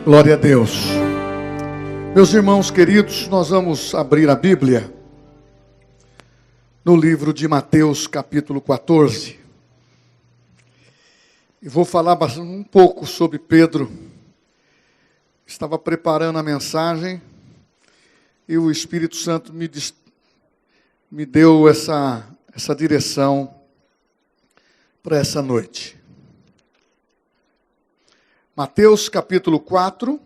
Glória a Deus. Meus irmãos queridos, nós vamos abrir a Bíblia no livro de Mateus, capítulo 14. E vou falar um pouco sobre Pedro. Estava preparando a mensagem e o Espírito Santo me deu essa direção para essa noite. Mateus, capítulo 4.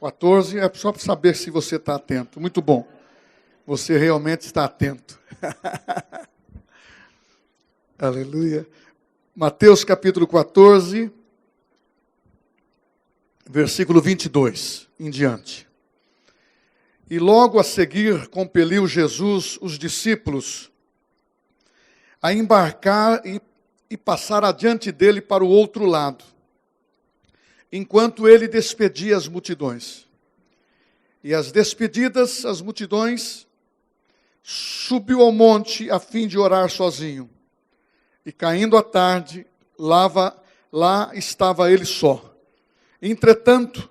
14, é só para saber se você está atento. Muito bom. Você realmente está atento. Aleluia. Mateus capítulo 14, versículo 22 em diante. E logo a seguir compeliu Jesus os discípulos a embarcar e passar adiante dele para o outro lado, enquanto ele despedia as multidões. E às despedidas, as multidões, subiu ao monte a fim de orar sozinho. E caindo a tarde, lá estava ele só. Entretanto,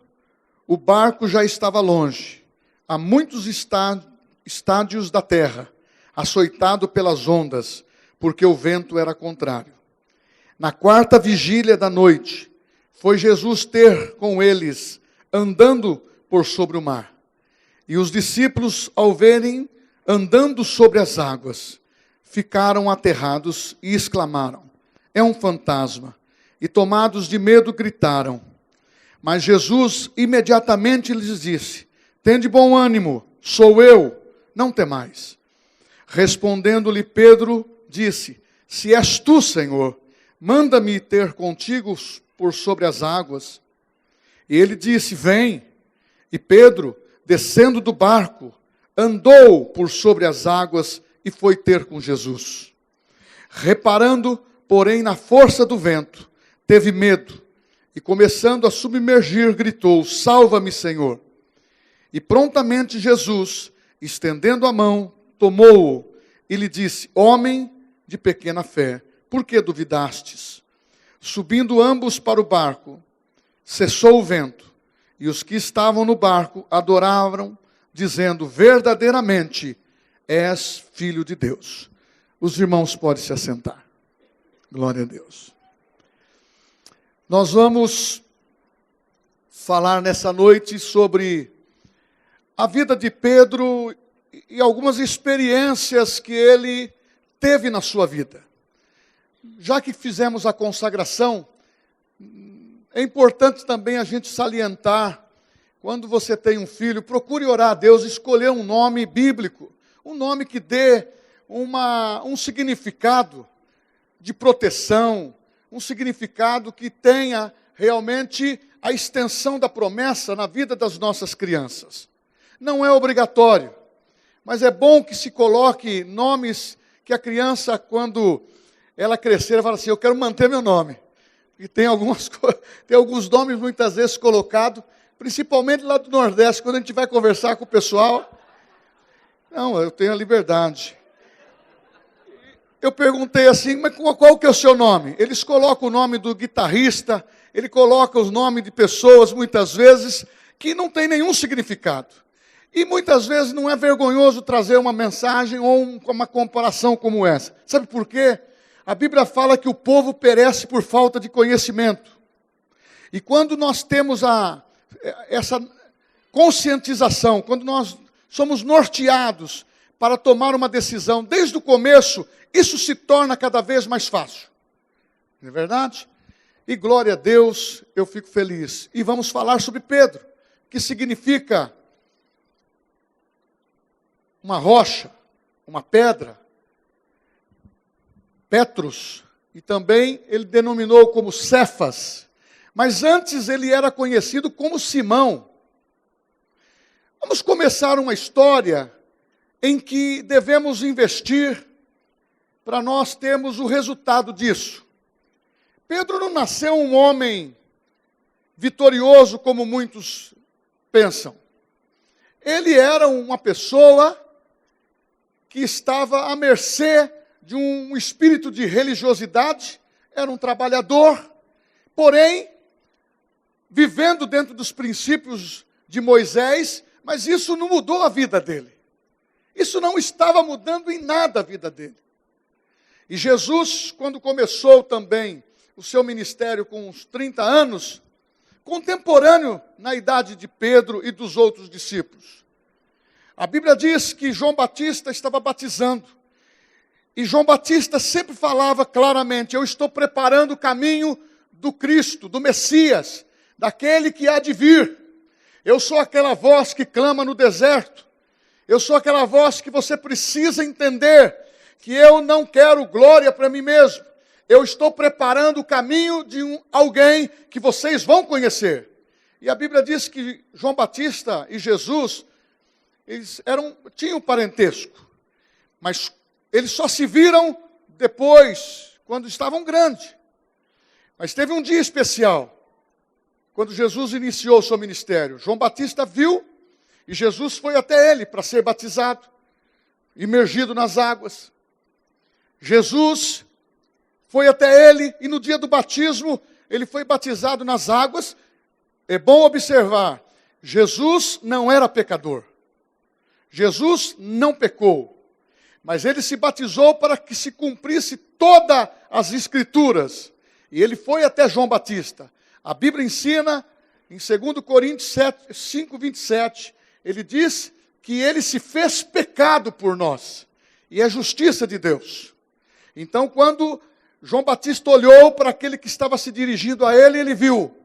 o barco já estava longe, a muitos estádios da terra, açoitado pelas ondas, porque o vento era contrário. Na quarta vigília da noite, foi Jesus ter com eles, andando por sobre o mar. E os discípulos, ao verem andando sobre as águas, ficaram aterrados e exclamaram: é um fantasma. E tomados de medo, gritaram. Mas Jesus imediatamente lhes disse: tende bom ânimo, sou eu, não temais. Respondendo-lhe Pedro, disse: se és tu, Senhor, manda-me ter contigo por sobre as águas. E ele disse: vem. E Pedro, descendo do barco, andou por sobre as águas e foi ter com Jesus. Reparando, porém, na força do vento, teve medo e, começando a submergir, gritou: salva-me, Senhor. E prontamente Jesus, estendendo a mão, tomou-o e lhe disse: homem de pequena fé, por que duvidastes? Subindo ambos para o barco, cessou o vento, e os que estavam no barco adoravam, dizendo: verdadeiramente és filho de Deus. Os irmãos podem se assentar. Glória a Deus. Nós vamos falar nessa noite sobre a vida de Pedro e algumas experiências que ele teve na sua vida. Já que fizemos a consagração, é importante também a gente salientar, quando você tem um filho, procure orar a Deus, escolher um nome bíblico, um nome que dê um significado de proteção, um significado que tenha realmente a extensão da promessa na vida das nossas crianças. Não é obrigatório, mas é bom que se coloque nomes que a criança, quando ela crescer, fala assim: eu quero manter meu nome. E tem alguns nomes muitas vezes colocados, principalmente lá do Nordeste, quando a gente vai conversar com o pessoal. Não, eu tenho a liberdade. Eu perguntei assim: mas qual que é o seu nome? Eles colocam o nome do guitarrista, ele coloca os nomes de pessoas, muitas vezes, que não tem nenhum significado. E muitas vezes não é vergonhoso trazer uma mensagem ou uma comparação como essa. Sabe por quê? A Bíblia fala que o povo perece por falta de conhecimento. E quando nós temos essa conscientização, quando nós somos norteados para tomar uma decisão desde o começo, isso se torna cada vez mais fácil. Não é verdade? E glória a Deus, eu fico feliz. E vamos falar sobre Pedro, que significa uma rocha, uma pedra, Petros, e também ele denominou como Cefas, mas antes ele era conhecido como Simão. Vamos começar uma história em que devemos investir para nós termos o resultado disso. Pedro não nasceu um homem vitorioso como muitos pensam. Ele era uma pessoa que estava à mercê de um espírito de religiosidade, era um trabalhador, porém, vivendo dentro dos princípios de Moisés, mas isso não mudou a vida dele. Isso não estava mudando em nada a vida dele. E Jesus, quando começou também o seu ministério com uns 30 anos, contemporâneo na idade de Pedro e dos outros discípulos. A Bíblia diz que João Batista estava batizando. E João Batista sempre falava claramente: eu estou preparando o caminho do Cristo, do Messias, daquele que há de vir. Eu sou aquela voz que clama no deserto. Eu sou aquela voz que você precisa entender que eu não quero glória para mim mesmo. Eu estou preparando o caminho de alguém que vocês vão conhecer. E a Bíblia diz que João Batista e Jesus, eles tinham parentesco. Mas eles só se viram depois, quando estavam grandes. Mas teve um dia especial, quando Jesus iniciou o seu ministério. João Batista viu, e Jesus foi até ele para ser batizado, imergido nas águas. Jesus foi até ele, e no dia do batismo, ele foi batizado nas águas. É bom observar, Jesus não era pecador. Jesus não pecou. Mas ele se batizou para que se cumprisse todas as Escrituras. E ele foi até João Batista. A Bíblia ensina, em 2 Coríntios 5, 27, ele diz que ele se fez pecado por nós. E é justiça de Deus. Então, quando João Batista olhou para aquele que estava se dirigindo a ele, ele viu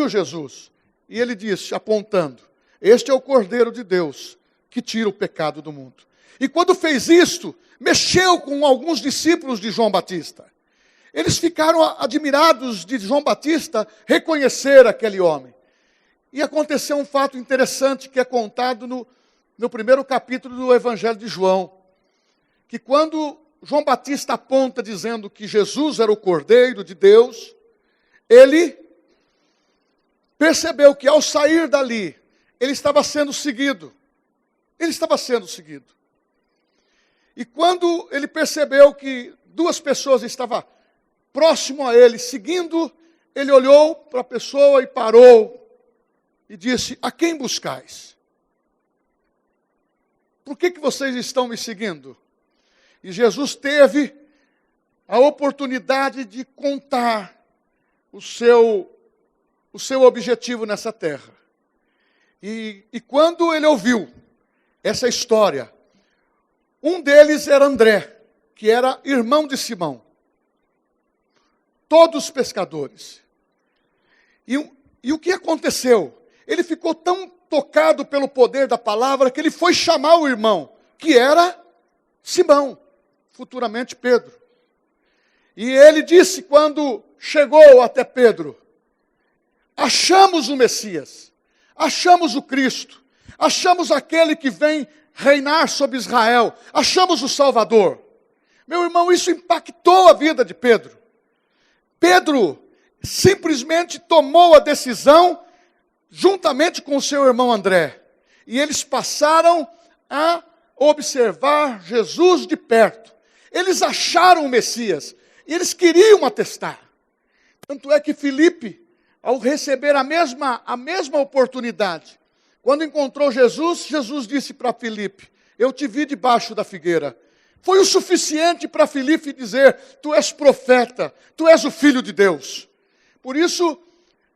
Jesus. E ele disse, apontando: este é o Cordeiro de Deus, que tira o pecado do mundo. E quando fez isto, mexeu com alguns discípulos de João Batista. Eles ficaram admirados de João Batista reconhecer aquele homem. E aconteceu um fato interessante que é contado no primeiro capítulo do Evangelho de João. Que quando João Batista aponta dizendo que Jesus era o Cordeiro de Deus, ele percebeu que ao sair dali, ele estava sendo seguido. Ele estava sendo seguido. E quando ele percebeu que duas pessoas estavam próximo a ele, seguindo, ele olhou para a pessoa e parou e disse: a quem buscais? Por que vocês estão me seguindo? E Jesus teve a oportunidade de contar o seu objetivo nessa terra. E quando ele ouviu essa história, um deles era André, que era irmão de Simão. Todos pescadores. E o que aconteceu? Ele ficou tão tocado pelo poder da palavra que ele foi chamar o irmão, que era Simão, futuramente Pedro. E ele disse, quando chegou até Pedro: achamos o Messias, achamos o Cristo, achamos aquele que vem reinar sobre Israel, achamos o Salvador. Meu irmão, isso impactou a vida de Pedro. Pedro simplesmente tomou a decisão, juntamente com o seu irmão André, e eles passaram a observar Jesus de perto. Eles acharam o Messias, e eles queriam atestar. Tanto é que Filipe, ao receber a mesma oportunidade, quando encontrou Jesus, Jesus disse para Filipe: eu te vi debaixo da figueira. Foi o suficiente para Filipe dizer: tu és profeta, tu és o Filho de Deus. Por isso,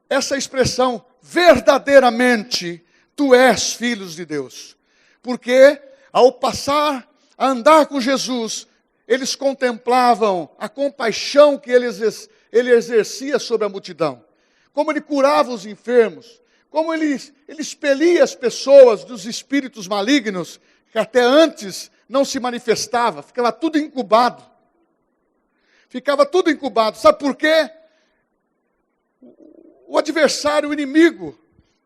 essa expressão, verdadeiramente, tu és filho de Deus. Porque, ao passar a andar com Jesus, eles contemplavam a compaixão que ele exercia sobre a multidão. Como ele curava os enfermos, como ele expelia as pessoas dos espíritos malignos, que até antes não se manifestava, ficava tudo incubado. Ficava tudo incubado. Sabe por quê? O adversário, o inimigo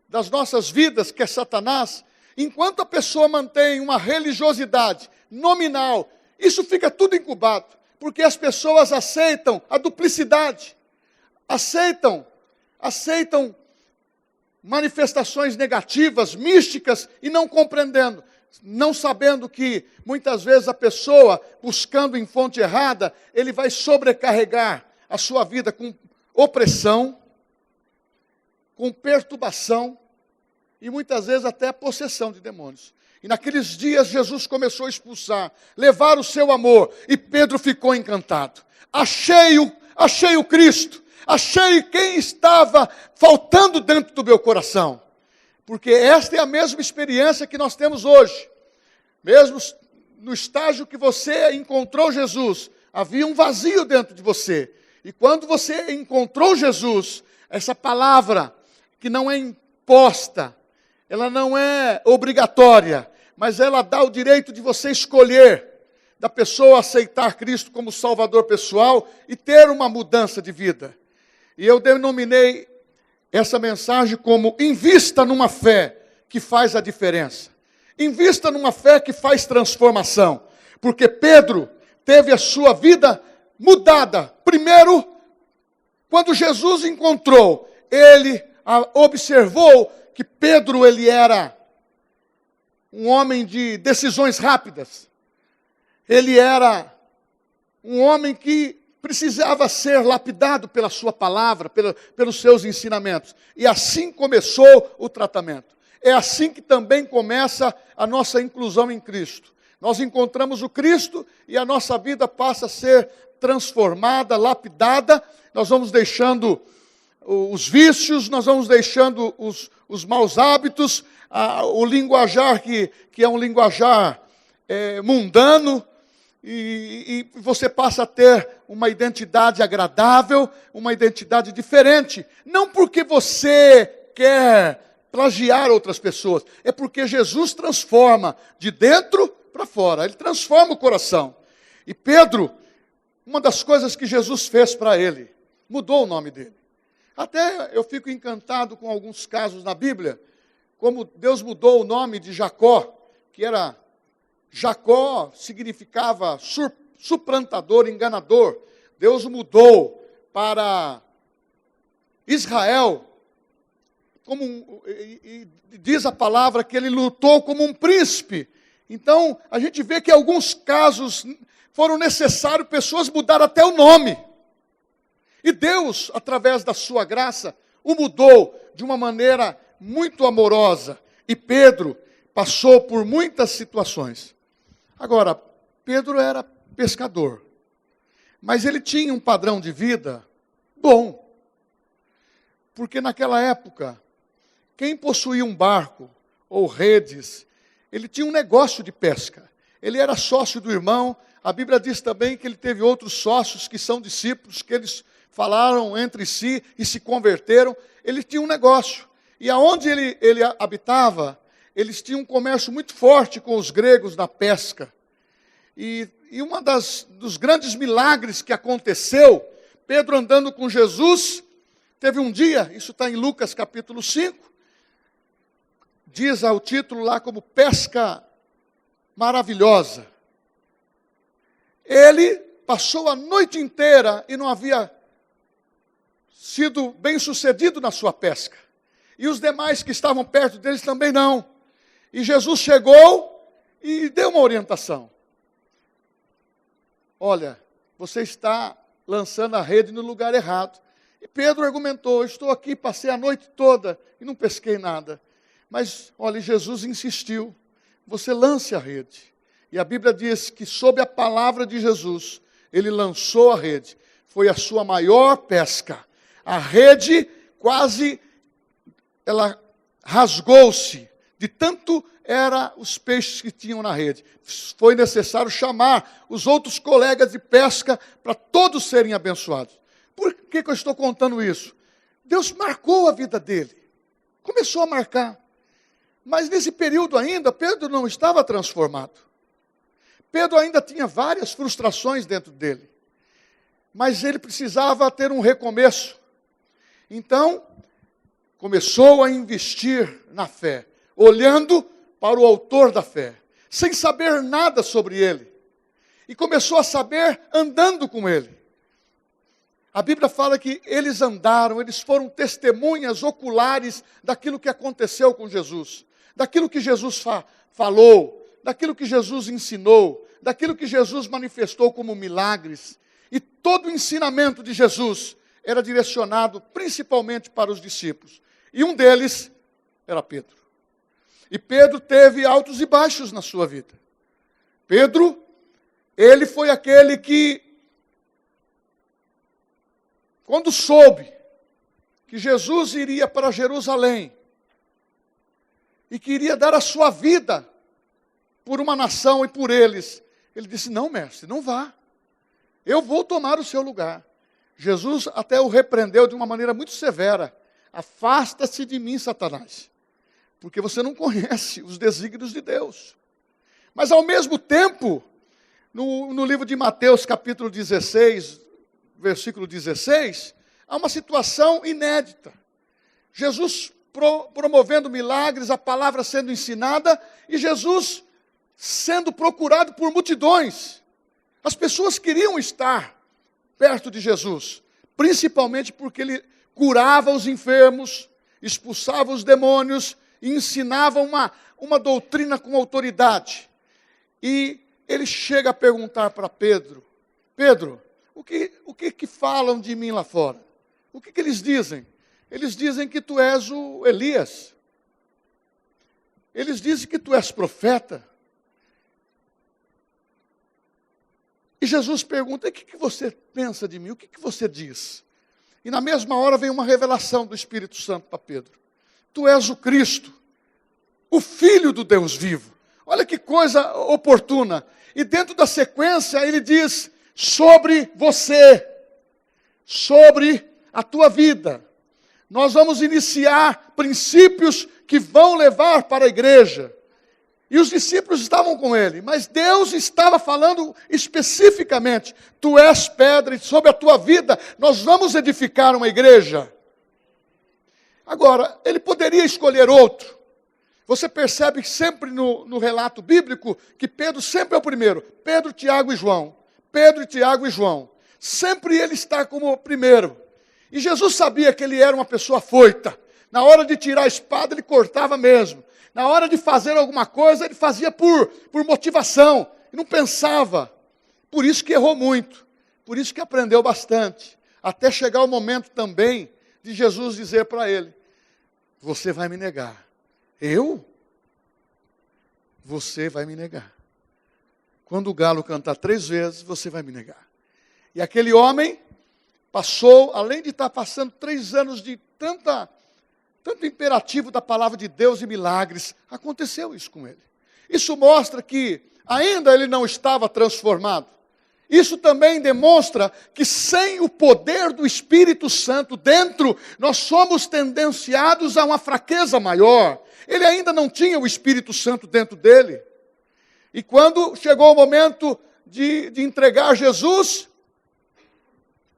das nossas vidas, que é Satanás, enquanto a pessoa mantém uma religiosidade nominal, isso fica tudo incubado, porque as pessoas aceitam a duplicidade, aceitam manifestações negativas, místicas, e não compreendendo, não sabendo que muitas vezes a pessoa, buscando em fonte errada, ele vai sobrecarregar a sua vida com opressão, com perturbação e muitas vezes até possessão de demônios. E naqueles dias Jesus começou a expulsar, levar o seu amor, e Pedro ficou encantado. Achei o Cristo, achei quem estava faltando dentro do meu coração. Porque esta é a mesma experiência que nós temos hoje. Mesmo no estágio que você encontrou Jesus, havia um vazio dentro de você. E quando você encontrou Jesus, essa palavra que não é imposta, ela não é obrigatória, mas ela dá o direito de você escolher, da pessoa aceitar Cristo como Salvador pessoal e ter uma mudança de vida. E eu denominei essa mensagem como: invista numa fé que faz a diferença. Invista numa fé que faz transformação. Porque Pedro teve a sua vida mudada. Primeiro, quando Jesus encontrou, ele observou que Pedro ele era um homem de decisões rápidas. Ele era um homem que precisava ser lapidado pela sua palavra, pelos seus ensinamentos. E assim começou o tratamento. É assim que também começa a nossa inclusão em Cristo. Nós encontramos o Cristo e a nossa vida passa a ser transformada, lapidada. Nós vamos deixando os vícios, nós vamos deixando os maus hábitos, o linguajar que é um linguajar mundano, e você passa a ter uma identidade agradável, uma identidade diferente. Não porque você quer plagiar outras pessoas, é porque Jesus transforma de dentro para fora, ele transforma o coração. E Pedro, uma das coisas que Jesus fez para ele, mudou o nome dele. Até eu fico encantado com alguns casos na Bíblia, como Deus mudou o nome de Jacó, que era Jacó, significava suplantador, enganador. Deus mudou para Israel, e diz a palavra que ele lutou como um príncipe. Então, a gente vê que em alguns casos foram necessários pessoas mudar até o nome. E Deus, através da sua graça, o mudou de uma maneira muito amorosa. E Pedro passou por muitas situações. Agora, Pedro era pescador, mas ele tinha um padrão de vida bom. Porque naquela época, quem possuía um barco ou redes, ele tinha um negócio de pesca. Ele era sócio do irmão. A Bíblia diz também que ele teve outros sócios que são discípulos, que eles falaram entre si e se converteram. Ele tinha um negócio. E aonde ele habitava, eles tinham um comércio muito forte com os gregos na pesca. E uma dos grandes milagres que aconteceu, Pedro andando com Jesus, teve um dia, isso está em Lucas capítulo 5, diz o título lá como pesca maravilhosa. Ele passou a noite inteira e não havia sido bem sucedido na sua pesca. E os demais que estavam perto deles também não. E Jesus chegou e deu uma orientação. Olha, você está lançando a rede no lugar errado. E Pedro argumentou: estou aqui, passei a noite toda e não pesquei nada. Mas, olha, Jesus insistiu: você lance a rede. E a Bíblia diz que sob a palavra de Jesus, ele lançou a rede. Foi a sua maior pesca. A rede quase, ela rasgou-se, de tanto eram os peixes que tinham na rede. Foi necessário chamar os outros colegas de pesca para todos serem abençoados. Por que eu estou contando isso? Deus marcou a vida dele. Começou a marcar. Mas nesse período ainda, Pedro não estava transformado. Pedro ainda tinha várias frustrações dentro dele. Mas ele precisava ter um recomeço. Então, começou a investir na fé, olhando para o autor da fé, sem saber nada sobre ele. E começou a saber andando com ele. A Bíblia fala que eles andaram, eles foram testemunhas oculares daquilo que aconteceu com Jesus, daquilo que Jesus falou, daquilo que Jesus ensinou, daquilo que Jesus manifestou como milagres. E todo o ensinamento de Jesus era direcionado principalmente para os discípulos. E um deles era Pedro. E Pedro teve altos e baixos na sua vida. Pedro, ele foi aquele que, quando soube que Jesus iria para Jerusalém e queria dar a sua vida por uma nação e por eles, ele disse: não, mestre, não vá. Eu vou tomar o seu lugar. Jesus até o repreendeu de uma maneira muito severa. Afasta-se de mim, Satanás, porque você não conhece os desígnios de Deus. Mas ao mesmo tempo, no livro de Mateus, capítulo 16, versículo 16, há uma situação inédita. Jesus promovendo milagres, a palavra sendo ensinada, e Jesus sendo procurado por multidões. As pessoas queriam estar perto de Jesus, principalmente porque ele curava os enfermos, expulsava os demônios, e ensinava uma doutrina com autoridade. E ele chega a perguntar para Pedro: Pedro, o que falam de mim lá fora? O que eles dizem? Eles dizem que tu és o Elias. Eles dizem que tu és profeta. E Jesus pergunta: o que você pensa de mim? O que você diz? E na mesma hora vem uma revelação do Espírito Santo para Pedro: tu és o Cristo, o Filho do Deus vivo. Olha que coisa oportuna. E dentro da sequência ele diz: sobre você, sobre a tua vida, nós vamos iniciar princípios que vão levar para a igreja. E os discípulos estavam com ele, mas Deus estava falando especificamente: tu és pedra e sobre a tua vida nós vamos edificar uma igreja. Agora, ele poderia escolher outro. Você percebe que sempre no relato bíblico que Pedro sempre é o primeiro. Pedro, Tiago e João. Pedro, Tiago e João. Sempre ele está como o primeiro. E Jesus sabia que ele era uma pessoa afoita. Na hora de tirar a espada, ele cortava mesmo. Na hora de fazer alguma coisa, ele fazia por motivação. E não pensava. Por isso que errou muito. Por isso que aprendeu bastante. Até chegar o momento também de Jesus dizer para ele: você vai me negar. Eu? Você vai me negar. Quando o galo cantar 3 vezes, você vai me negar. E aquele homem passou, além de estar passando 3 anos de tanto imperativo da palavra de Deus e milagres, aconteceu isso com ele. Isso mostra que ainda ele não estava transformado. Isso também demonstra que sem o poder do Espírito Santo dentro, nós somos tendenciados a uma fraqueza maior. Ele ainda não tinha o Espírito Santo dentro dele. E quando chegou o momento de entregar Jesus,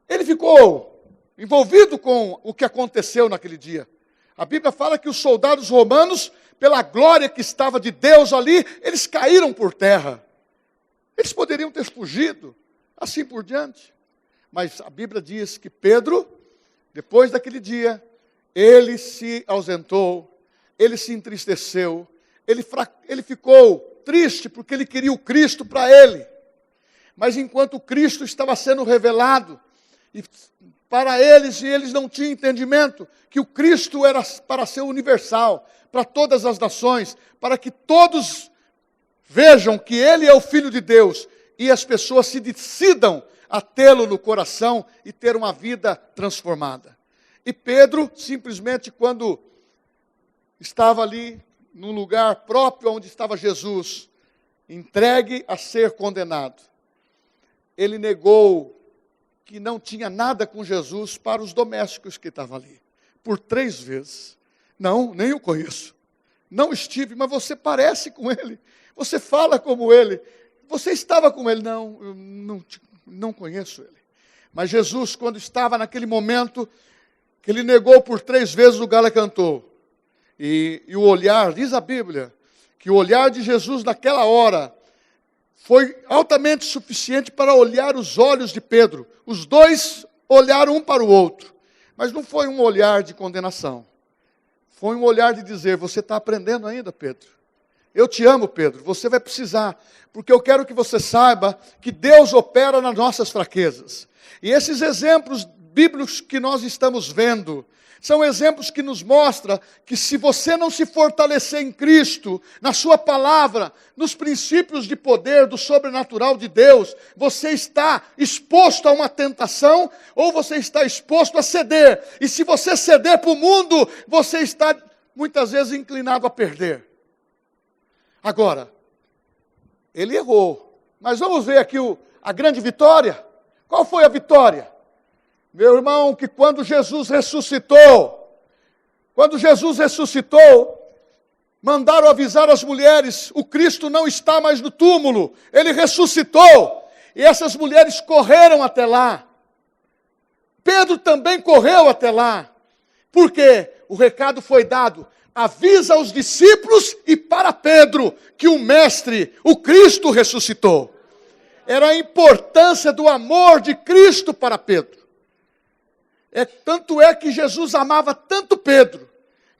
ele ficou envolvido com o que aconteceu naquele dia. A Bíblia fala que os soldados romanos, pela glória que estava de Deus ali, eles caíram por terra. Eles poderiam ter fugido, assim por diante. Mas a Bíblia diz que Pedro, depois daquele dia, ele se ausentou, ele se entristeceu, ele ficou triste porque ele queria o Cristo para ele. Mas enquanto o Cristo estava sendo revelado, e para eles, e eles não tinham entendimento, que o Cristo era para ser universal, para todas as nações, para que todos vejam que Ele é o Filho de Deus, e as pessoas se decidam a tê-lo no coração e ter uma vida transformada. E Pedro, simplesmente quando estava ali, num lugar próprio onde estava Jesus, entregue a ser condenado, ele negou que não tinha nada com Jesus para os domésticos que estavam ali, por 3 vezes. Não, nem o conheço. Não estive, mas você parece com ele. Você fala como ele. Você estava com ele. Não, eu não conheço ele. Mas Jesus, quando estava naquele momento, que ele negou por 3 vezes, o galo cantou. E o olhar, diz a Bíblia, que o olhar de Jesus naquela hora foi altamente suficiente para olhar os olhos de Pedro. Os dois olharam um para o outro. Mas não foi um olhar de condenação. Foi um olhar de dizer: você está aprendendo ainda, Pedro? Eu te amo, Pedro. Você vai precisar. Porque eu quero que você saiba que Deus opera nas nossas fraquezas. E esses exemplos bíblicos que nós estamos vendo são exemplos que nos mostram que se você não se fortalecer em Cristo, na sua palavra, nos princípios de poder do sobrenatural de Deus, você está exposto a uma tentação ou você está exposto a ceder. E se você ceder para o mundo, você está muitas vezes inclinado a perder. Agora, ele errou. Mas vamos ver aqui a grande vitória. Qual foi a vitória? Meu irmão, que quando Jesus ressuscitou, mandaram avisar as mulheres, o Cristo não está mais no túmulo, ele ressuscitou. E essas mulheres correram até lá. Pedro também correu até lá. Por quê? O recado foi dado. Avisa aos discípulos e para Pedro que o Mestre, o Cristo, ressuscitou. Era a importância do amor de Cristo para Pedro. Tanto é que Jesus amava tanto Pedro,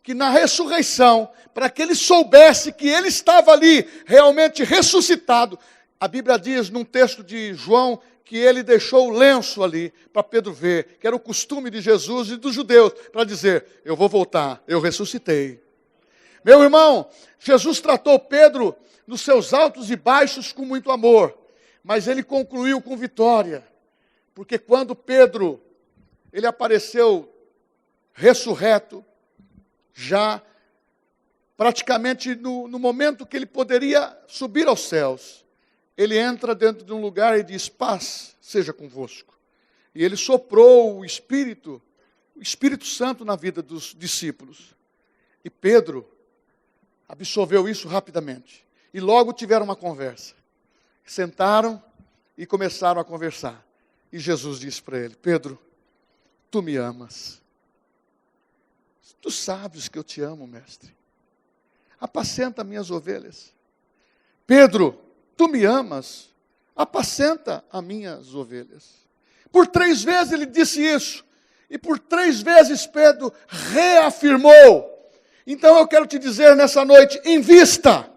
que na ressurreição, para que ele soubesse que ele estava ali, realmente ressuscitado, a Bíblia diz num texto de João, que ele deixou o lenço ali, para Pedro ver, que era o costume de Jesus e dos judeus, para dizer, eu vou voltar, eu ressuscitei. Meu irmão, Jesus tratou Pedro nos seus altos e baixos com muito amor, mas ele concluiu com vitória, porque quando Pedro, ele apareceu ressurreto, já praticamente no momento que ele poderia subir aos céus, ele entra dentro de um lugar e diz, paz seja convosco. E ele soprou o Espírito Santo na vida dos discípulos. E Pedro absorveu isso rapidamente. E logo tiveram uma conversa. Sentaram e começaram a conversar. E Jesus disse para ele, Pedro, tu me amas. Tu sabes que eu te amo, mestre. Apacenta minhas ovelhas. Pedro, tu me amas. Apacenta as minhas ovelhas. Por 3 vezes ele disse isso. E por 3 vezes Pedro reafirmou. Então eu quero te dizer nessa noite, invista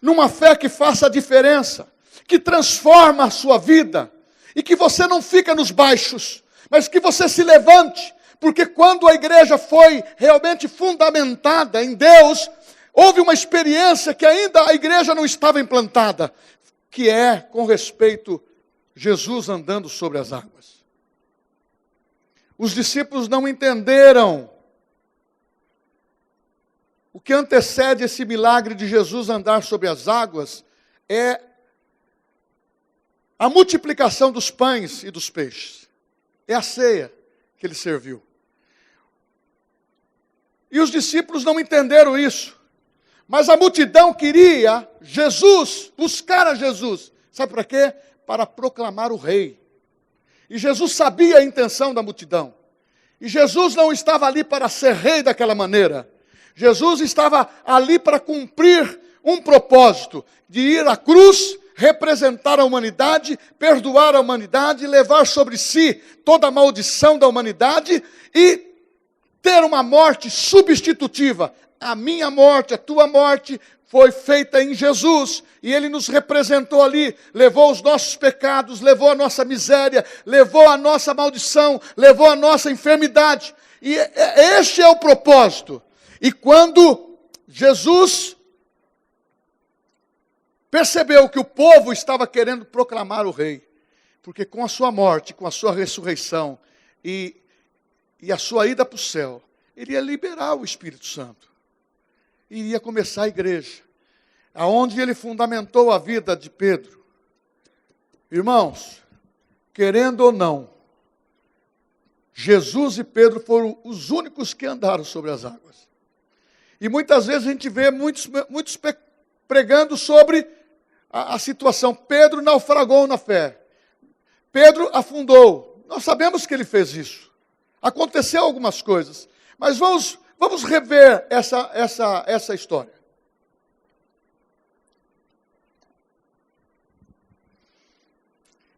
numa fé que faça a diferença, que transforma a sua vida, e que você não fica nos baixos, mas que você se levante, porque quando a igreja foi realmente fundamentada em Deus, houve uma experiência que ainda a igreja não estava implantada, que é com respeito a Jesus andando sobre as águas. Os discípulos não entenderam o que antecede esse milagre de Jesus andar sobre as águas é a multiplicação dos pães e dos peixes. É a ceia que ele serviu. E os discípulos não entenderam isso. Mas a multidão queria Jesus, buscar a Jesus. Sabe para quê? Para proclamar o rei. E Jesus sabia a intenção da multidão. E Jesus não estava ali para ser rei daquela maneira. Jesus estava ali para cumprir um propósito, de ir à cruz, representar a humanidade, perdoar a humanidade, levar sobre si toda a maldição da humanidade e ter uma morte substitutiva. A minha morte, a tua morte foi feita em Jesus, e Ele nos representou ali, levou os nossos pecados, levou a nossa miséria, levou a nossa maldição, levou a nossa enfermidade, e este é o propósito. E quando Jesus percebeu que o povo estava querendo proclamar o rei, porque com a sua morte, com a sua ressurreição e a sua ida para o céu, ele ia liberar o Espírito Santo. E iria começar a igreja, aonde ele fundamentou a vida de Pedro. Irmãos, querendo ou não, Jesus e Pedro foram os únicos que andaram sobre as águas. E muitas vezes a gente vê muitos pregando sobre a situação. Pedro naufragou na fé. Pedro afundou. Nós sabemos que ele fez isso. Aconteceu algumas coisas. Mas vamos rever essa história.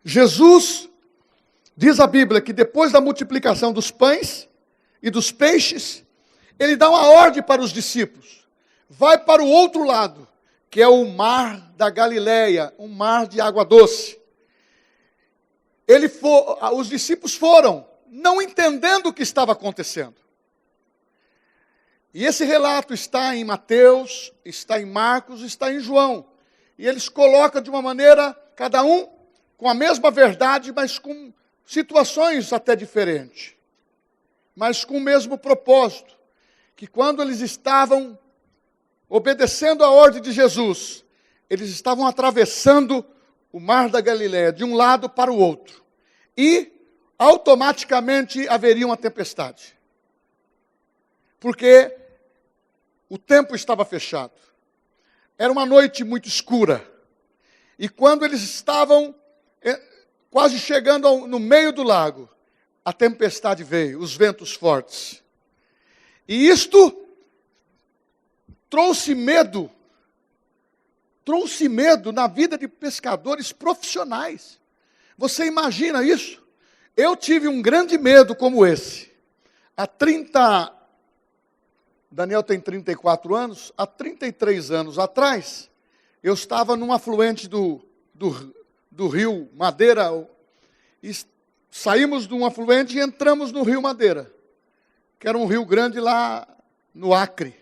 Jesus, diz a Bíblia, que depois da multiplicação dos pães e dos peixes, ele dá uma ordem para os discípulos. Vai para o outro lado, que é o mar da Galileia, um mar de água doce. Os discípulos foram não entendendo o que estava acontecendo. E esse relato está em Mateus, está em Marcos, está em João. E eles colocam de uma maneira, cada um com a mesma verdade, mas com situações até diferentes. Mas com o mesmo propósito. Que quando eles estavam obedecendo a ordem de Jesus, eles estavam atravessando o mar da Galileia, de um lado para o outro. E automaticamente haveria uma tempestade. Porque o tempo estava fechado. Era uma noite muito escura. E quando eles estavam quase chegando no meio do lago, a tempestade veio, os ventos fortes. E isto trouxe medo na vida de pescadores profissionais. Você imagina isso? Eu tive um grande medo como esse. Daniel tem 34 anos, há 33 anos atrás, eu estava num afluente do rio Madeira, e saímos de um afluente e entramos no rio Madeira, que era um rio grande lá no Acre.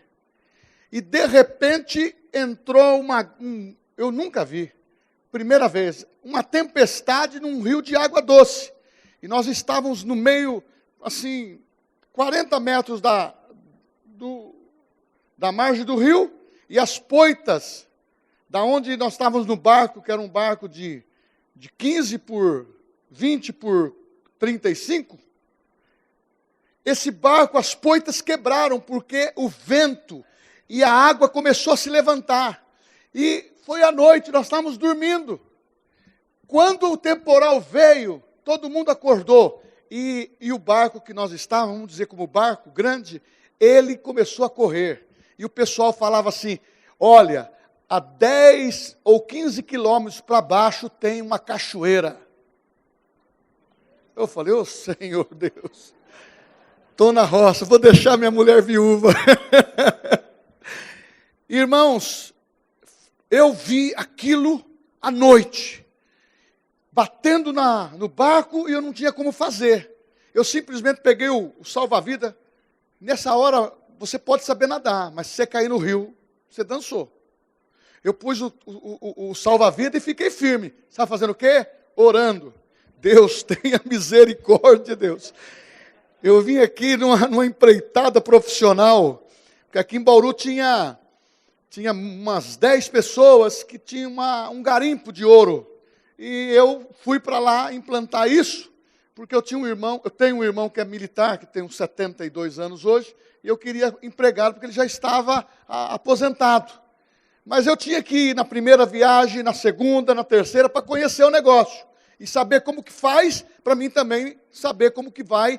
E de repente entrou eu nunca vi, primeira vez, uma tempestade num rio de água doce. E nós estávamos no meio, assim, 40 metros da margem do rio, e as poitas, da onde nós estávamos no barco, que era um barco de 15 por 20 por 35, esse barco, as poitas quebraram, porque o vento e a água começou a se levantar. E foi à noite, nós estávamos dormindo. Quando o temporal veio, todo mundo acordou. E o barco que nós estávamos, vamos dizer como barco grande, ele começou a correr. E o pessoal falava assim, olha, a 10 ou 15 quilômetros para baixo tem uma cachoeira. Eu falei, ô Senhor Deus, estou na roça, vou deixar minha mulher viúva. Irmãos, eu vi aquilo à noite, batendo no barco, e eu não tinha como fazer. Eu simplesmente peguei o salva-vida. Nessa hora, você pode saber nadar, mas se você cair no rio, você dançou. Eu pus o salva-vida e fiquei firme. Sabe fazendo o quê? Orando. Deus, tenha misericórdia, Deus. Eu vim aqui numa empreitada profissional, porque aqui em Bauru tinha umas 10 pessoas que tinham um garimpo de ouro. E eu fui para lá implantar isso, porque eu tenho um irmão que é militar, que tem uns 72 anos hoje, e eu queria empregá-lo, porque ele já estava aposentado. Mas eu tinha que ir na primeira viagem, na segunda, na terceira, para conhecer o negócio. E saber como que faz, para mim também saber como que vai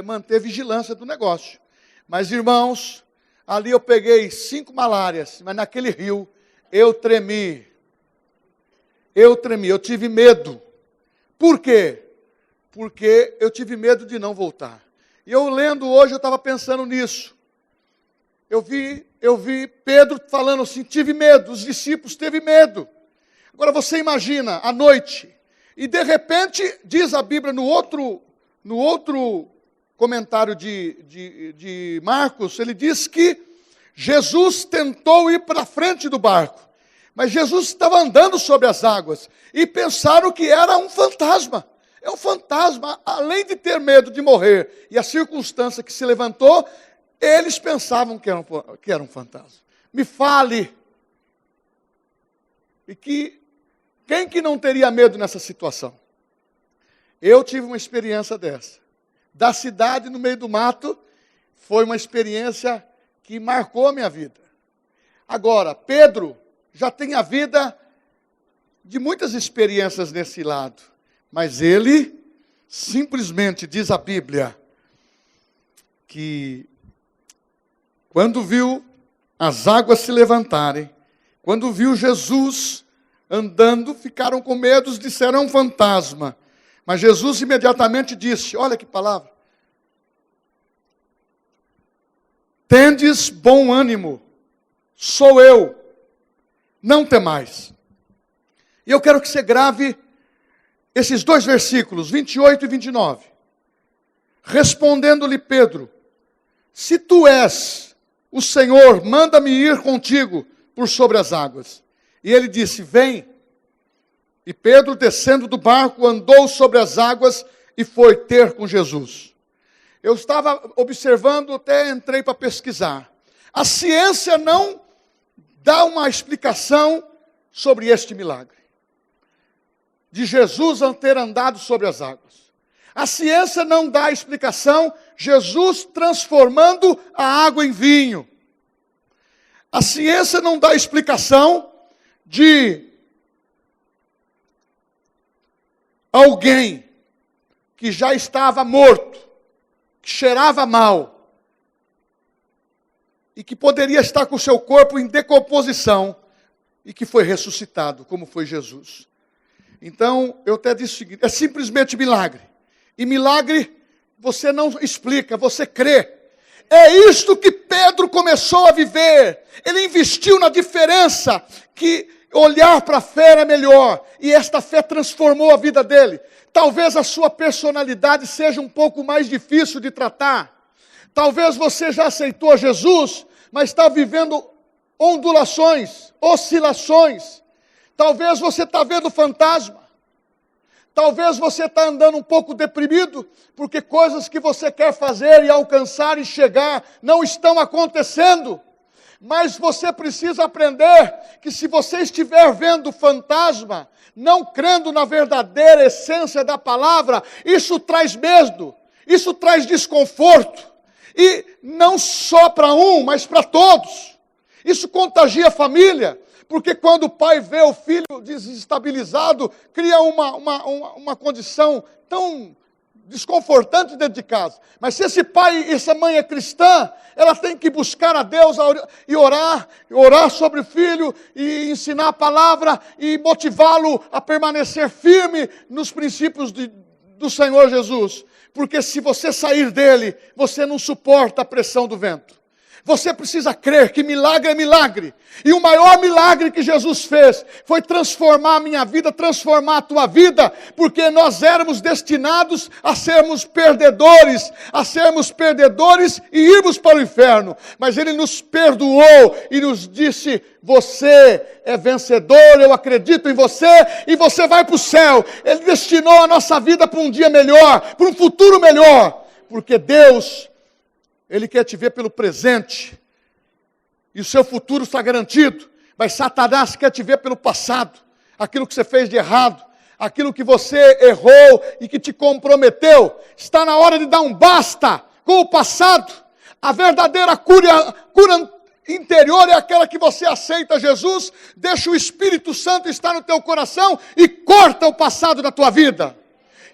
manter vigilância do negócio. Mas, irmãos, ali eu peguei 5 malárias, mas naquele rio eu tremi. Eu tive medo. Por quê? Porque eu tive medo de não voltar. E eu lendo hoje, eu estava pensando nisso. Eu vi Pedro falando assim, tive medo, os discípulos teve medo. Agora você imagina, à noite, e de repente, diz a Bíblia no outro comentário de Marcos, ele diz que Jesus tentou ir para frente do barco, mas Jesus estava andando sobre as águas, e pensaram que era um fantasma. É um fantasma, além de ter medo de morrer, e a circunstância que se levantou, eles pensavam que era um fantasma. Me fale, e quem que não teria medo nessa situação? Eu tive uma experiência dessa. Da cidade no meio do mato, foi uma experiência que marcou a minha vida. Agora, Pedro já tem a vida de muitas experiências nesse lado. Mas ele, simplesmente, diz a Bíblia, que quando viu as águas se levantarem, quando viu Jesus andando, ficaram com medo, disseram, é um fantasma. Mas Jesus imediatamente disse, olha que palavra, tendes bom ânimo, sou eu, não temais. E eu quero que você grave esses 2 versículos, 28 e 29. Respondendo-lhe Pedro: se tu és o Senhor, manda-me ir contigo por sobre as águas. E ele disse: vem. E Pedro, descendo do barco, andou sobre as águas e foi ter com Jesus. Eu estava observando, até entrei para pesquisar. A ciência não dá uma explicação sobre este milagre de Jesus ter andado sobre as águas. A ciência não dá explicação, Jesus transformando a água em vinho. A ciência não dá explicação de alguém que já estava morto, que cheirava mal, e que poderia estar com o seu corpo em decomposição, e que foi ressuscitado, como foi Jesus. Então, eu até disse o seguinte: é simplesmente milagre. E milagre você não explica, você crê. É isto que Pedro começou a viver. Ele investiu na diferença, que olhar para a fé era melhor. E esta fé transformou a vida dele. Talvez a sua personalidade seja um pouco mais difícil de tratar. Talvez você já aceitou Jesus, mas está vivendo ondulações, oscilações. Talvez você está vendo fantasma. Talvez você está andando um pouco deprimido, porque coisas que você quer fazer e alcançar e chegar não estão acontecendo. Mas você precisa aprender que se você estiver vendo fantasma, não crendo na verdadeira essência da palavra, isso traz medo, isso traz desconforto. E não só para um, mas para todos. Isso contagia a família. Porque quando o pai vê o filho desestabilizado, cria uma condição tão desconfortante dentro de casa. Mas se esse pai e essa mãe é cristã, ela tem que buscar a Deus e orar sobre o filho, e ensinar a palavra, e motivá-lo a permanecer firme nos princípios do Senhor Jesus. Porque se você sair dele, você não suporta a pressão do vento. Você precisa crer que milagre é milagre. E o maior milagre que Jesus fez foi transformar a minha vida, transformar a tua vida, porque nós éramos destinados a sermos perdedores e irmos para o inferno. Mas Ele nos perdoou e nos disse: você é vencedor, eu acredito em você e você vai para o céu. Ele destinou a nossa vida para um dia melhor, para um futuro melhor, porque Deus, Ele quer te ver pelo presente, e o seu futuro está garantido. Mas Satanás quer te ver pelo passado, aquilo que você fez de errado, aquilo que você errou e que te comprometeu. Está na hora de dar um basta com o passado. A verdadeira cura interior é aquela que você aceita Jesus, deixa o Espírito Santo estar no teu coração e corta o passado da tua vida.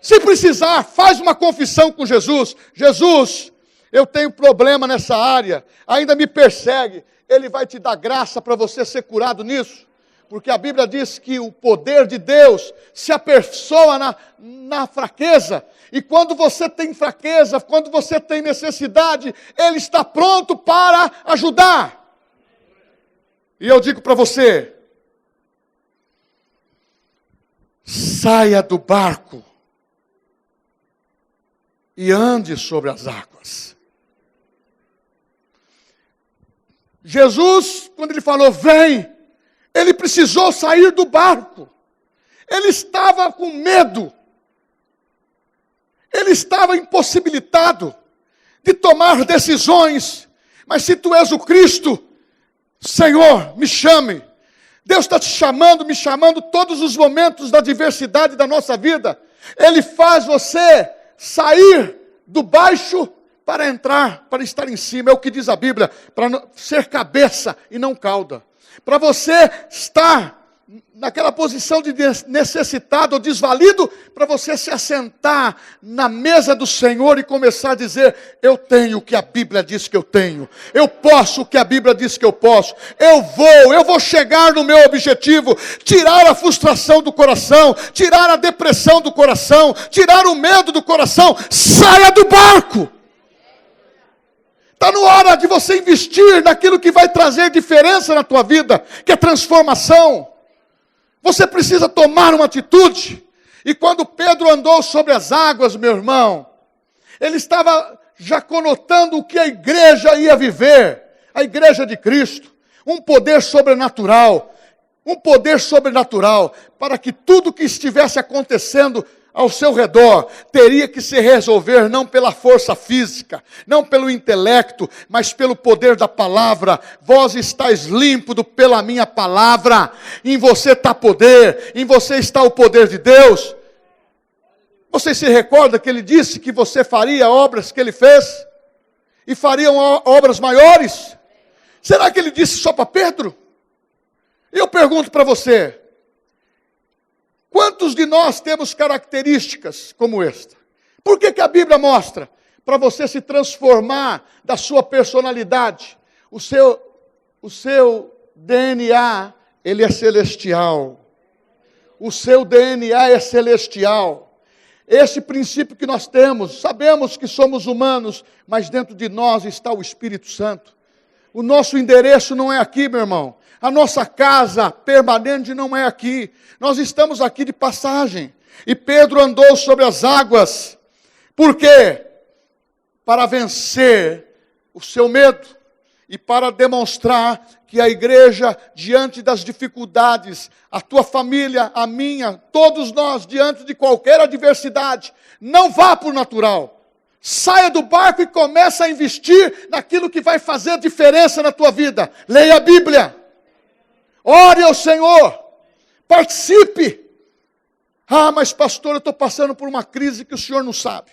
Se precisar, faz uma confissão com Jesus. Jesus, eu tenho problema nessa área, ainda me persegue. Ele vai te dar graça para você ser curado nisso. Porque a Bíblia diz que o poder de Deus se aperfeiçoa na fraqueza. E quando você tem fraqueza, quando você tem necessidade, Ele está pronto para ajudar. E eu digo para você: saia do barco e ande sobre as águas. Jesus, quando Ele falou vem, Ele precisou sair do barco. Ele estava com medo. Ele estava impossibilitado de tomar decisões. Mas se tu és o Cristo, Senhor, me chame. Deus está te chamando, me chamando todos os momentos da adversidade da nossa vida. Ele faz você sair do baixo para entrar, para estar em cima. É o que diz a Bíblia, para ser cabeça e não cauda. Para você estar naquela posição de necessitado ou desvalido, para você se assentar na mesa do Senhor e começar a dizer: eu tenho o que a Bíblia diz que eu tenho, eu posso o que a Bíblia diz que eu posso, eu vou chegar no meu objetivo, tirar a frustração do coração, tirar a depressão do coração, tirar o medo do coração. Saia do barco. Está na hora de você investir naquilo que vai trazer diferença na tua vida, que é transformação. Você precisa tomar uma atitude. E quando Pedro andou sobre as águas, meu irmão, Ele estava já conotando o que a igreja ia viver, a igreja de Cristo, um poder sobrenatural, para que tudo que estivesse acontecendo ao seu redor teria que se resolver não pela força física, não pelo intelecto, mas pelo poder da palavra. Vós estáis límpidos pela minha palavra, em você está poder, em você está o poder de Deus. Você se recorda que ele disse que você faria obras que ele fez? E fariam obras maiores? Será que ele disse só para Pedro? Eu pergunto para você, quantos de nós temos características como esta? Por que a Bíblia mostra? Para você se transformar da sua personalidade. O seu DNA, ele é celestial. O seu DNA é celestial. Esse princípio que nós temos, sabemos que somos humanos, mas dentro de nós está o Espírito Santo. O nosso endereço não é aqui, meu irmão. A nossa casa permanente não é aqui. Nós estamos aqui de passagem. E Pedro andou sobre as águas. Por quê? Para vencer o seu medo e para demonstrar que a igreja, diante das dificuldades, a tua família, a minha, todos nós, diante de qualquer adversidade, não vá por natural. Saia do barco e comece a investir naquilo que vai fazer diferença na tua vida. Leia a Bíblia. Ore ao Senhor. Participe. Ah, mas pastor, eu estou passando por uma crise que o senhor não sabe.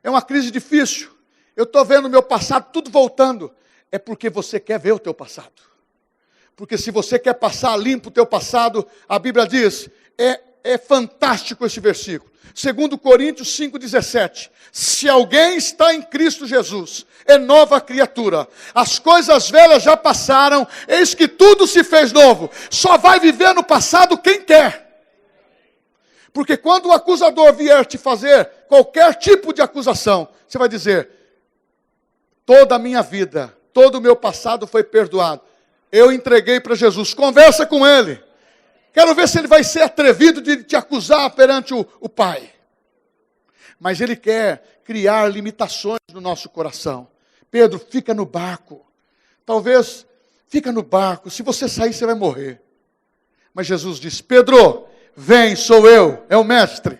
É uma crise difícil. Eu estou vendo o meu passado tudo voltando. É porque você quer ver o teu passado. Porque se você quer passar limpo o teu passado, a Bíblia diz, é fantástico esse versículo. 2 Coríntios 5,17. Se alguém está em Cristo Jesus, é nova criatura. As coisas velhas já passaram, eis que tudo se fez novo. Só vai viver no passado quem quer. Porque quando o acusador vier te fazer qualquer tipo de acusação, você vai dizer, toda a minha vida, todo o meu passado foi perdoado. Eu entreguei para Jesus. Conversa com ele. Quero ver se ele vai ser atrevido de te acusar perante o Pai. Mas ele quer criar limitações no nosso coração. Pedro, fica no barco. Talvez, fica no barco. Se você sair, você vai morrer. Mas Jesus disse, Pedro, vem, sou eu. É o mestre.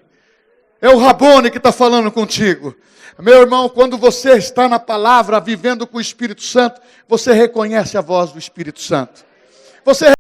É o Rabone que está falando contigo. Meu irmão, quando você está na palavra, vivendo com o Espírito Santo, você reconhece a voz do Espírito Santo. Você